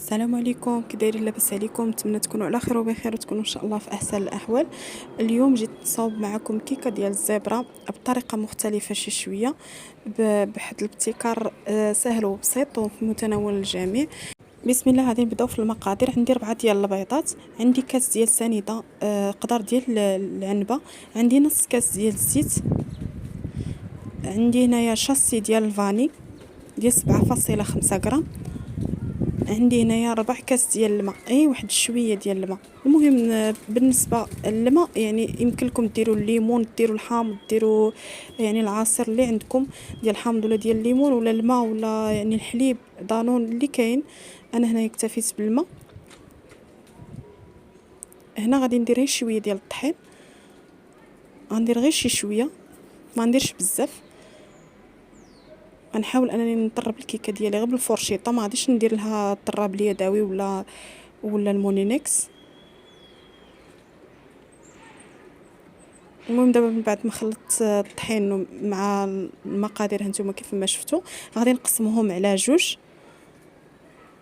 السلام عليكم، كي دايرين؟ لاباس عليكم؟ نتمنى تكونوا على خير وبخير وتكونوا ان شاء الله في احسن الاحوال. اليوم جيت نصاوب معكم كيكه ديال الزبره بطريقه مختلفه شويه، بواحد الابتكار سهل وبسيط وفي متناول الجميع. بسم الله، غادي نبداو في المقادير. عندي 4 ديال البيضات، عندي كاس ديال سنيده، قدر ديال العنبه، عندي نص كاس ديال الزيت، عندي هنايا شاسي ديال الفاني ديال 7.5 غرام، عندي هنايا 4 كاس ديال الماء، واحد شويه ديال الماء. المهم بالنسبه للماء يعني يمكن لكم ديروا الليمون، ديروا الحامض، ديروا يعني العصير اللي عندكم ديال الحامض ولا ديال الليمون ولا الماء ولا يعني الحليب دانون اللي كاين. انا هنا اكتفيت بالماء. هنا غادي ندير غير شويه ديال الطحين، غندير غير شي شويه، ما نديرش بزاف. غنحاول انني نطرب الكيكه ديالي غير بالفرشيطه، ما غاديش ندير لها الطراب اليدوي ولا المونينكس. المهم دابا من بعد ما خلطت الطحين مع المقادير هانتوما كيف ما شفتوا، غادي نقسمهم على جوج،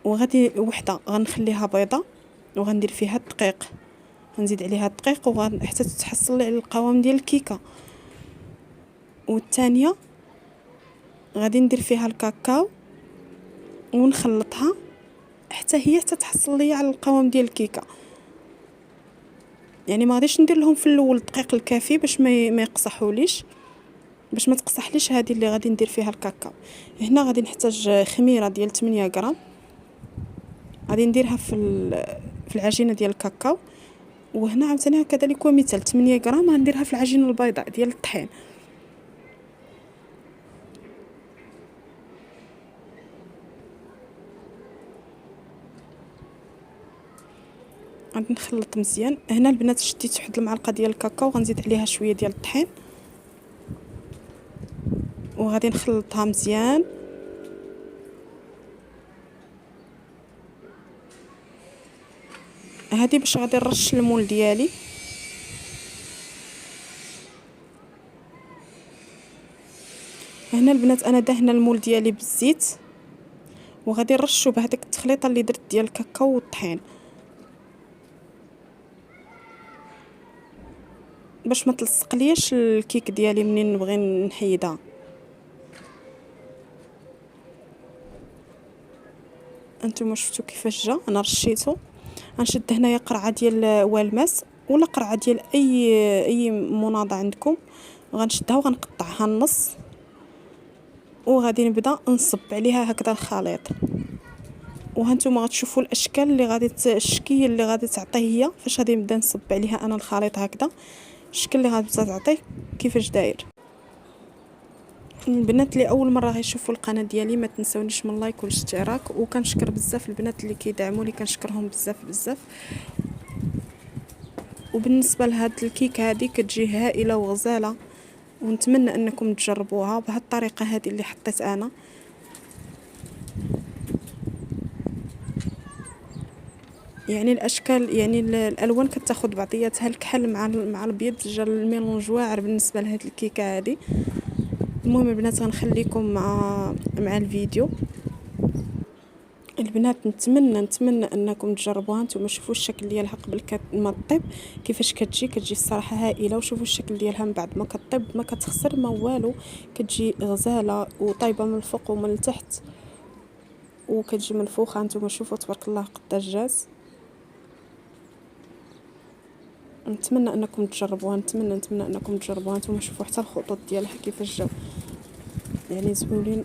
وغادي وحده غنخليها بيضه وغندير فيها الدقيق، غنزيد عليها الدقيق حتى تتحصل على القوام ديال الكيكه. والثانيه غادي ندير فيها الكاكاو ونخلطها حتى هي تتحصل لي على القوام ديال الكيكه. يعني ما غاديش ندير لهم في الاول الدقيق الكافي باش ما يقصحوليش، باش ما تقصحليش هذه اللي غادي ندير فيها الكاكاو. هنا غادي نحتاج خميره ديال 8 غرام، غادي نديرها في العجينه ديال الكاكاو. وهنا عاوتاني كذلك مثال 8 غرام غنديرها في العجينه البيضاء ديال الطحين. غادي نخلط مزيان. هنا البنات شديت واحد المعلقه ديال الكاكاو، غنزيد عليها شويه ديال الطحين وغادي نخلطها مزيان. هذه باش غادي نرش المول ديالي. هنا البنات انا دهنه المول ديالي بالزيت، وغادي نرشو بهذيك التخليطه اللي درت ديال الكاكاو والطحين باش ما تلصق لياش الكيك ديالي منين نبغي نحيدها. انتم شفتوا كيفاش جا؟ انا رشيته. غنشد هنايا قرعه ديال والماس ولا قرعه ديال اي مناضه عندكم، غنشدها وغنقطعها النص، وغادي نبدا نصب عليها هكذا الخليط. وهانتوما غتشوفوا الاشكال اللي غادي الشكل اللي غادي تعطيه هي فاش غادي نبدا نصب عليها انا الخليط هكذا، الشكل اللي غادي تعطيه كيفاش داير. البنات اللي اول مره غيشوفوا القناه ديالي ما تنسونيش من لايك والاشتراك، وكنشكر بزاف البنات اللي كيدعموني، كنشكرهم بزاف بزاف. وبالنسبه لهاد الكيكه هذه كتجي هائله وغزاله، ونتمنى انكم تجربوها بهذه الطريقه هذه اللي حطيت انا. يعني الاشكال يعني الالوان كتاخذ بعضياتها، الكحل مع الابيض جا الميلونج واعر بالنسبه لهاد الكيكه هذه. المهم البنات غنخليكم مع الفيديو. البنات نتمنى انكم تجربوها. نتوما شوفوا الشكل ديالها قبل ما تطيب كيفاش كتجي الصراحه هائله، وشوفوا الشكل ديالها من بعد ما كطيب، ما كتخسر ما والو، كتجي غزاله وطايبه من الفوق ومن التحت وكتجي منفوخه. نتوما شوفوا تبارك الله قداش جاز. نتمنى انكم تجربوها، نتمنى انكم تجربوها. نتوما شوفوا حتى الخطوط ديالها كيفاش جاو، يعني زوينين.